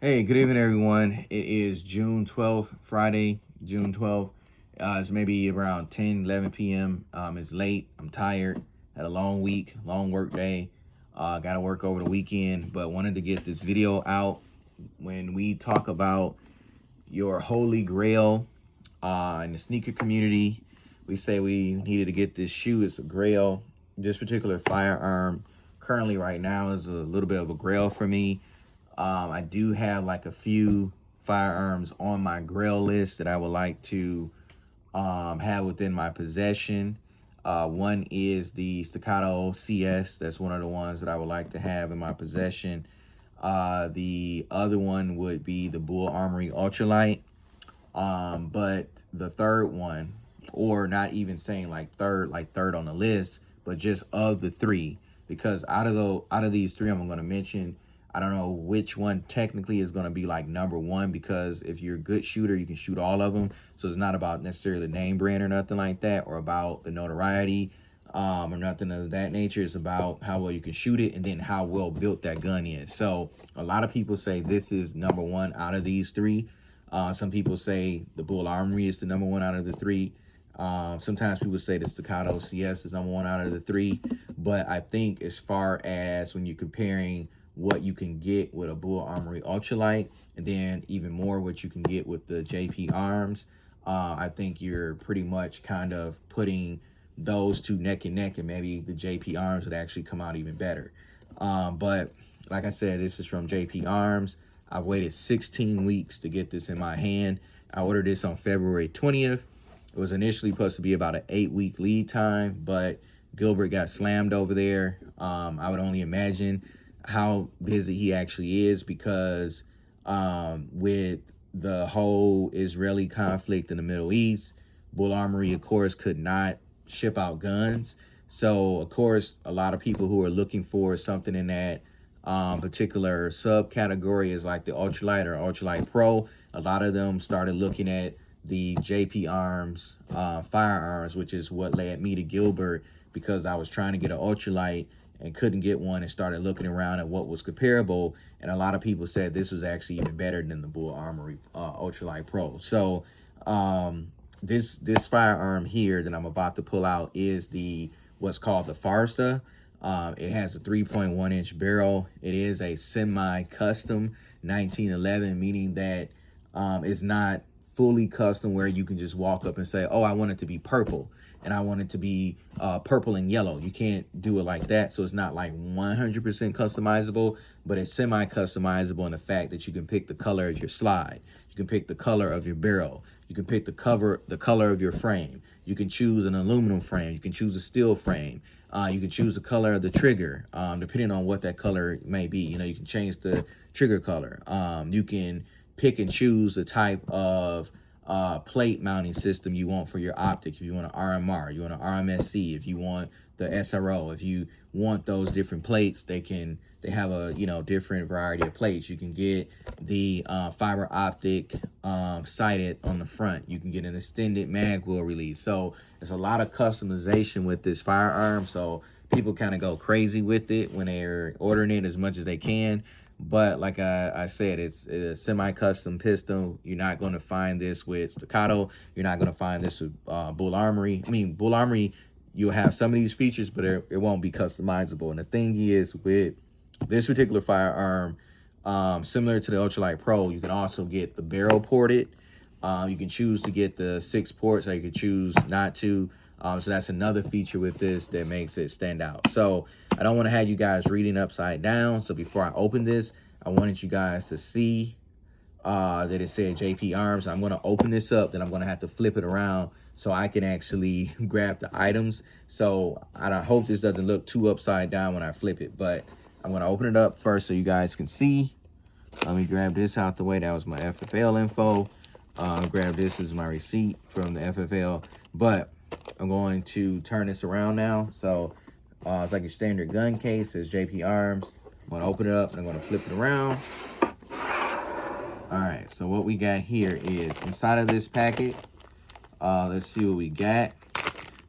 Hey, good evening, everyone. It is June 12th, Friday, June 12th. It's maybe around 10, 11 p.m. It's late. I'm tired. Had a long week, long work day. Got to work over the weekend, but wanted to get this video out. When we talk about your holy grail in the sneaker community, we say we needed to get this shoe. It's a grail. This particular firearm currently right now is a little bit of a grail for me. I do have like a few firearms on my grail list that I would like to have within my possession. One is the Staccato CS. That's one of the ones that I would like to have in my possession. The other one would be the Bull Armory Ultralight. But the third one, or not even saying like third on the list, but just of the three, because out of these three I'm going to mention, I don't know which one technically is going to be like number one, because if you're a good shooter, you can shoot all of them. So it's not about necessarily the name brand or nothing like that, or about the notoriety or nothing of that nature. It's about how well you can shoot it and then how well built that gun is. So a lot of people say this is number one out of these three. Some people say the Bull Armory is the number one out of the three. Sometimes people say the Staccato CS is number one out of the three. But I think as far as when you're comparing what you can get with a Bull Armory Ultralight, and then even more what you can get with the GP Arms, I think you're pretty much kind of putting those two neck and neck, and maybe the GP Arms would actually come out even better. But like I said, this is from GP Arms. I've waited 16 weeks to get this in my hand. I ordered this on February 20th. It was initially supposed to be about an 8-week lead time, but Gilbert got slammed over there. I would only imagine how busy he actually is, because with the whole Israeli conflict in the Middle East, Bull Armory, of course, could not ship out guns. So, of course, a lot of people who are looking for something in that particular subcategory is like the Ultralight or Ultralight Pro. A lot of them started looking at the GP Arms firearms, which is what led me to Gilbert, because I was trying to get an Ultralight and couldn't get one, and started looking around at what was comparable. And a lot of people said this was actually even better than the Bull Armory Ultralight Pro. So this firearm here that I'm about to pull out is the what's called the Forza. It has a 3.1-inch barrel. It is a semi-custom 1911, meaning that it's not fully custom where you can just walk up and say, oh, I want it to be purple and I want it to be purple and yellow. You can't do it like that. So it's not like 100% customizable, but it's semi-customizable in the fact that you can pick the color of your slide. You can pick the color of your barrel. You can pick the color of your frame. You can choose an aluminum frame. You can choose a steel frame. You can choose the color of the trigger, depending on what that color may be. You know, you can change the trigger color. You can pick and choose the type of plate mounting system you want for your optic. If you want an RMR, you want an RMSC, if you want the SRO, if you want those different plates, they have a different variety of plates. You can get the fiber optic sighted on the front. You can get an extended mag wheel release. So there's a lot of customization with this firearm. So people kind of go crazy with it when they're ordering it as much as they can. But like I said, it's a semi-custom pistol. You're not going to find this with Staccato. You're not going to find this with Bull Armory. I mean, Bull Armory, you'll have some of these features, but it won't be customizable. And the thing is, with this particular firearm, similar to the Ultralight Pro, you can also get the barrel ported. You can choose to get the 6 ports, or you can choose not to. So that's another feature with this that makes it stand out. So I don't want to have you guys reading upside down. So before I open this, I wanted you guys to see that it said GP Arms. I'm going to open this up, then I'm going to have to flip it around so I can actually grab the items. So I hope this doesn't look too upside down when I flip it, but I'm going to open it up first so you guys can see. Let me grab this out the way. That was my FFL info. Grab this as my receipt from the FFL. But I'm going to turn this around now. So it's like your standard gun case. It's GP Arms. I'm going to open it up and I'm going to flip it around. All right, so what we got here is inside of this packet. Let's see what we got.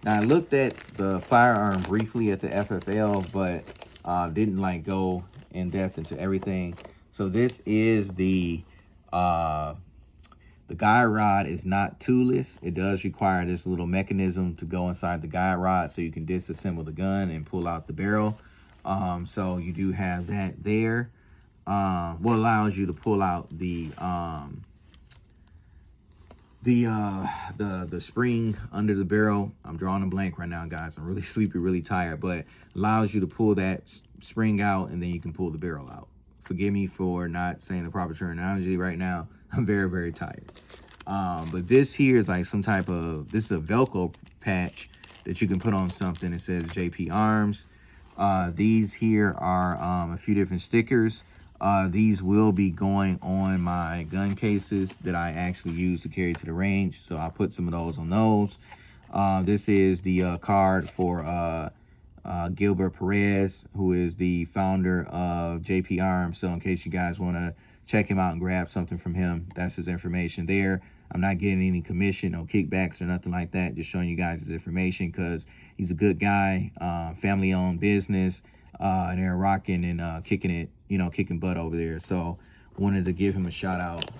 Now, I looked at the firearm briefly at the FFL, but didn't like go in depth into everything. So this is the guide rod is not toolless. It does require this little mechanism to go inside the guide rod so you can disassemble the gun and pull out the barrel. So you do have that there. What allows you to pull out the spring under the barrel. I'm drawing a blank right now, guys. I'm really sleepy, really tired, but allows you to pull that spring out, and then you can pull the barrel out. Forgive me for not saying the proper terminology right now. I'm very, very tired. But this here is like some type of, this is a Velcro patch that you can put on something. It says GP Arms. These here are a few different stickers. These will be going on my gun cases that I actually use to carry to the range. So I'll put some of those on those. This is the card for Gilbert Perez, who is the founder of JP Arms. So in case you guys want to check him out and grab something from him, that's his information there. I'm not getting any commission, no kickbacks or nothing like that. Just showing you guys his information because he's a good guy, family-owned business, and they're rocking and kicking it, you know, kicking butt over there. So wanted to give him a shout out.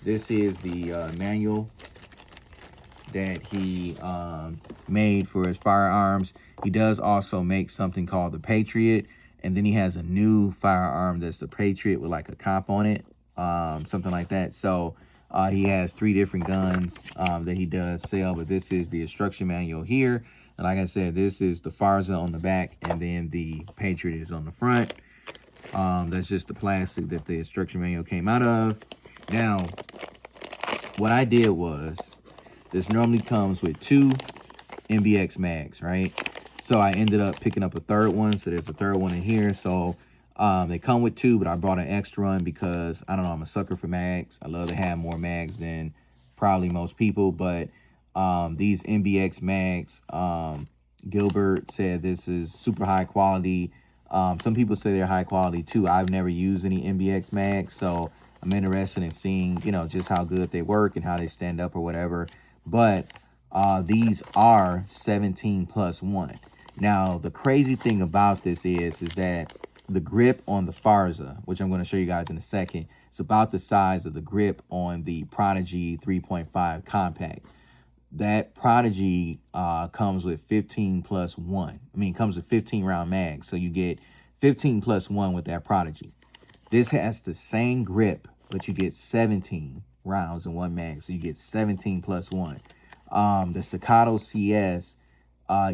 This is the manual that he made for his firearms. He does also make something called the Patriot, and then he has a new firearm that's the Patriot with like a cop on it, something like that. So he has 3 different guns that he does sell, but this is the instruction manual here. And like I said, this is the Forza on the back, and then the Patriot is on the front. That's just the plastic that the instruction manual came out of. Now, what I did was, this normally comes with 2 MBX mags, right? So I ended up picking up a 3rd one. So there's a 3rd one in here. So they come with 2, but I brought an extra one because, I don't know, I'm a sucker for mags. I love to have more mags than probably most people. But these MBX mags, Gilbert said this is super high quality. Some people say they're high quality too. I've never used any MBX mags, so I'm interested in seeing, you know, just how good they work and how they stand up or whatever. But these are 17+1. Now, the crazy thing about this is that the grip on the Forza, which I'm going to show you guys in a second, is about the size of the grip on the Prodigy 3.5 Compact. That Prodigy comes with 15+1. I mean, comes with 15 round mags. So you get 15+1 with that Prodigy. This has the same grip, but you get 17 rounds in one mag. So you get 17+1. The Staccato CS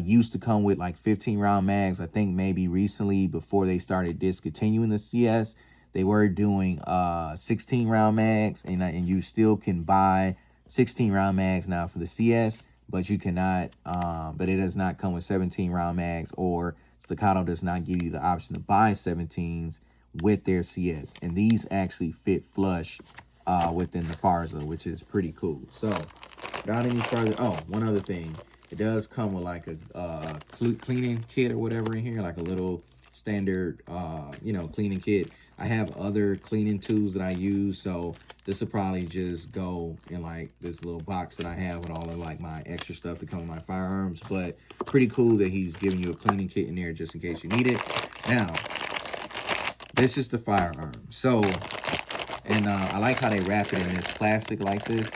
used to come with like 15 round mags. I think maybe recently, before they started discontinuing the CS, they were doing 16 round mags, and you still can buy 16 round mags now for the CS, but you cannot, but it does not come with 17 round mags, or Staccato does not give you the option to buy 17s with their CS. And these actually fit flush within the Forza, which is pretty cool. So without any further, oh, one other thing, it does come with like a cleaning kit or whatever in here, like a little standard, you know, cleaning kit. I have other cleaning tools that I use, so this will probably just go in like this little box that I have with all of like my extra stuff to come with my firearms. But pretty cool that he's giving you a cleaning kit in there just in case you need it. Now, this is the firearm. So, and I like how they wrap it in this plastic like this,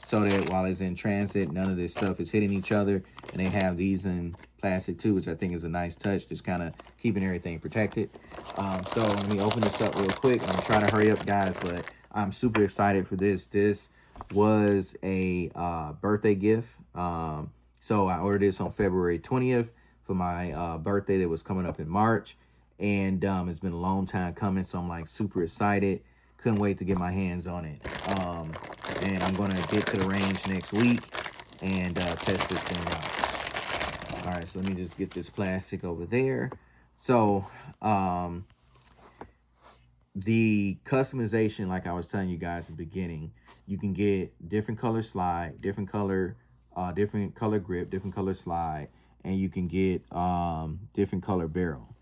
so that while it's in transit, none of this stuff is hitting each other. And they have these in plastic too, which I think is a nice touch, just kind of keeping everything protected. So let me open this up real quick. I'm gonna try to hurry up, guys, but I'm super excited for this. This was a birthday gift. So I ordered this on February 20th for my birthday that was coming up in March. And it's been a long time coming, so I'm like super excited. Couldn't wait to get my hands on it. And I'm gonna get to the range next week and test this thing out. All right, so let me just get this plastic over there. So the customization, like I was telling you guys at the beginning, you can get different color slide, different color grip, different color slide, and you can get different color barrel.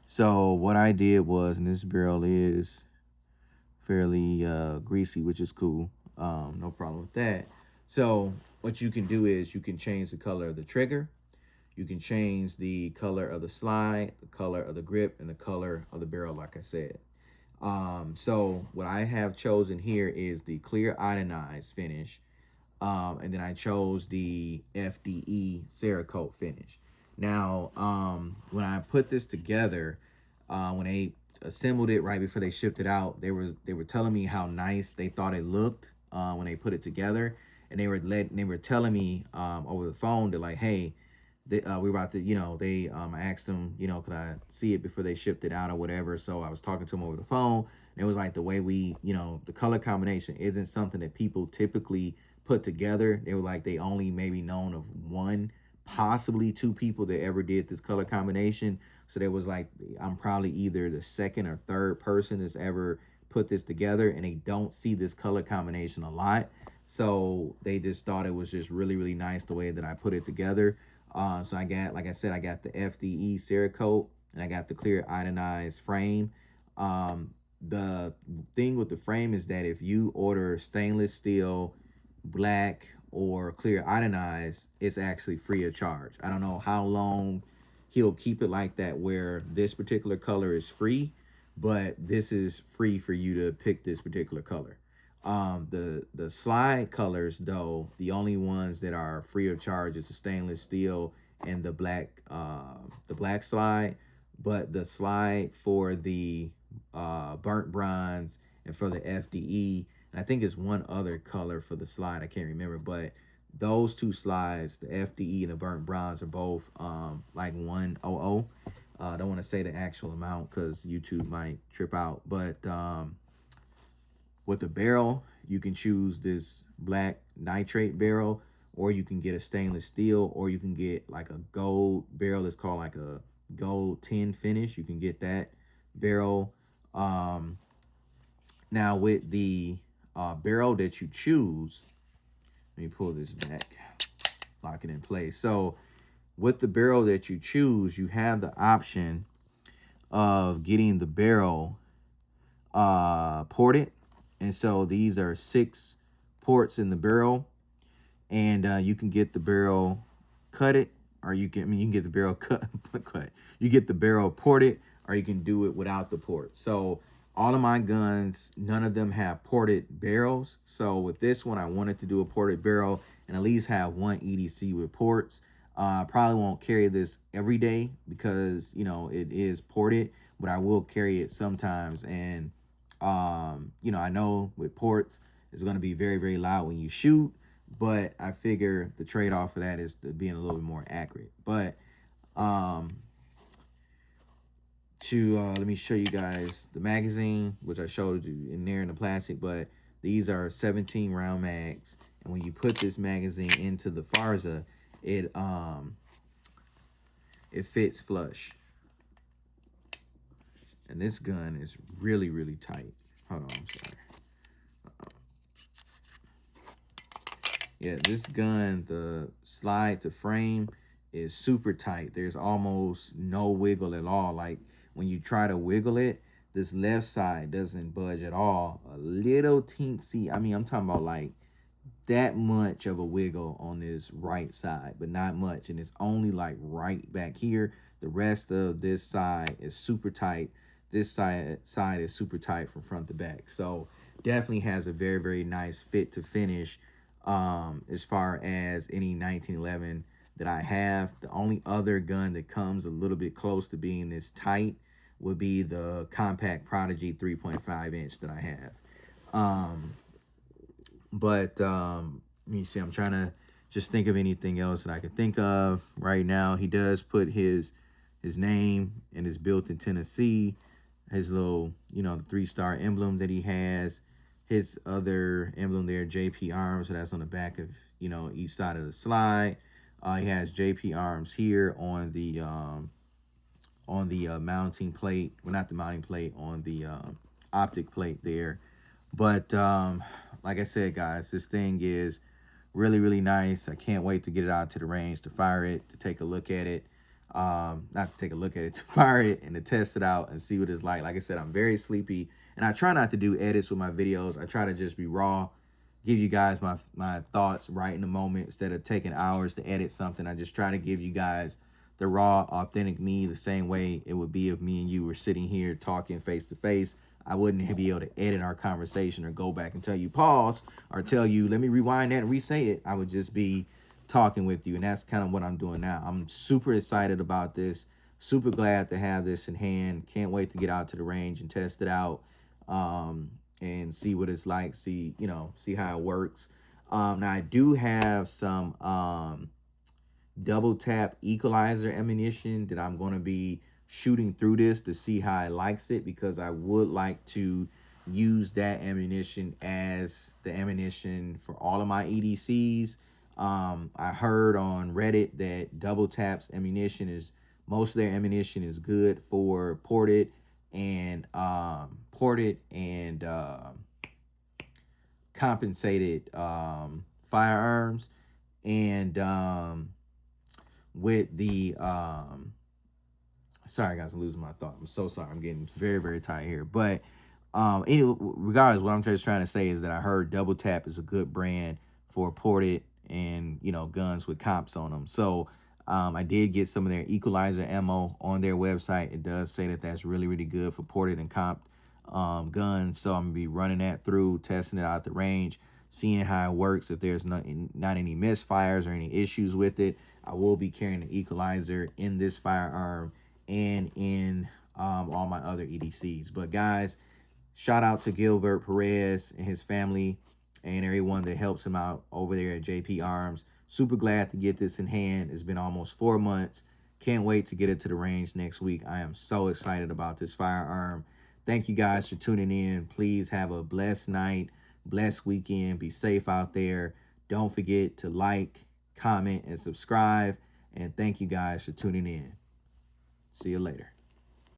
So what I did was, and this barrel is fairly greasy, which is cool. No problem with that. So what you can do is you can change the color of the trigger. You can change the color of the slide, the color of the grip, and the color of the barrel, like I said. So what I have chosen here is the clear iodinized finish. And then I chose the FDE Cerakote finish. Now, when I put this together, when they assembled it right before they shipped it out, they were telling me how nice they thought it looked when they put it together, and they were telling me over the phone, they're like, hey, we were about to, I asked them, could I see it before they shipped it out or whatever. So I was talking to them over the phone, and it was like the way the color combination isn't something that people typically put together. They were like, they only maybe known of one, possibly two people that ever did this color combination. So there was like, I'm probably either the second or third person that's ever put this together, and they don't see this color combination a lot. So they just thought it was just really, really nice the way that I put it together. So I got, like I said, I got the FDE Cerakote, and I got the clear iodinized frame. The thing with the frame is that if you order stainless steel, black, or clear iodinized, it's actually free of charge. I don't know how long he'll keep it like that where this particular color is free, but this is free for you to pick this particular color. The slide colors, though, the only ones that are free of charge is the stainless steel and the black slide. But the slide for the burnt bronze and for the FDE, and I think it's one other color for the slide, I can't remember, but those two slides, the FDE and the burnt bronze, are both like 100. I don't want to say the actual amount because YouTube might trip out, but with the barrel, you can choose this black nitrate barrel, or you can get a stainless steel, or you can get like a gold barrel. It's called like a gold tin finish. You can get that barrel. Now with the barrel that you choose, let me pull this back, lock it in place. So with the barrel that you choose, you have the option of getting the barrel ported. And so these are 6 ports in the barrel, and you can get the barrel cut, or you can get the barrel cut. You get the barrel ported, or you can do it without the port. So all of my guns, none of them have ported barrels. So with this one, I wanted to do a ported barrel and at least have one EDC with ports. I probably won't carry this every day because it is ported, but I will carry it sometimes. And I know with ports, it's going to be very, very loud when you shoot, but I figure the trade-off for that is being a little bit more accurate. But let me show you guys the magazine, which I showed you in there in the plastic, but these are 17 round mags. And when you put this magazine into the Forza, it fits flush. And this gun is really, really tight. Hold on, I'm sorry. Yeah, this gun, the slide to frame is super tight. There's almost no wiggle at all. Like when you try to wiggle it, this left side doesn't budge at all. A little teensy, I'm talking about like that much of a wiggle on this right side, but not much. And it's only like right back here. The rest of this side is super tight. This side is super tight from front to back. So definitely has a very, very nice fit to finish as far as any 1911 that I have. The only other gun that comes a little bit close to being this tight would be the Compact Prodigy 3.5 inch that I have. But let me see, I'm trying to just think of anything else that I could think of right now. He does put his name and is built in Tennessee. His little, the 3-star emblem that he has. His other emblem there, GP Arms, so that's on the back of, each side of the slide. He has GP Arms here on the mounting plate. Well, not the mounting plate, on the optic plate there. But like I said, guys, this thing is really, really nice. I can't wait to get it out to the range, to fire it, to take a look at it. Not to take a look at it, to fire it and to test it out and see what it's like. Like I said, I'm very sleepy, and I try not to do edits with my videos. I try to just be raw, give you guys my thoughts right in the moment instead of taking hours to edit something. I just try to give you guys the raw, authentic me, the same way it would be if me and you were sitting here talking face to face. I wouldn't be able to edit our conversation or go back and tell you pause or tell you, let me rewind that and re-say it. I would just be talking with you. And that's kind of what I'm doing now. I'm super excited about this. Super glad to have this in hand. Can't wait to get out to the range and test it out, and see what it's like. See how it works. Now I do have some double tap equalizer ammunition that I'm going to be shooting through this to see how it likes it, because I would like to use that ammunition as the ammunition for all of my EDCs. I heard on Reddit that double taps ammunition is, most of their ammunition is good for ported and compensated firearms. And with the sorry guys, I'm losing my thought. I'm so sorry. I'm getting very, very tired here. But anyway, regardless, what I'm just trying to say is that I heard Double Tap is a good brand for ported and guns with comps on them. So I did get some of their equalizer ammo on their website. It does say that that's really, really good for ported and comped guns. So I'm gonna be running that through, testing it out at the range, seeing how it works. If there's not any misfires or any issues with it, I will be carrying the equalizer in this firearm and in all my other EDCs. But guys, shout out to Gilbert Perez and his family and everyone that helps him out over there at JP Arms. Super glad to get this in hand. It's been almost 4 months. Can't wait to get it to the range next week. I am so excited about this firearm. Thank you guys for tuning in. Please have a blessed night, blessed weekend. Be safe out there. Don't forget to like, comment, and subscribe. And thank you guys for tuning in. See you later.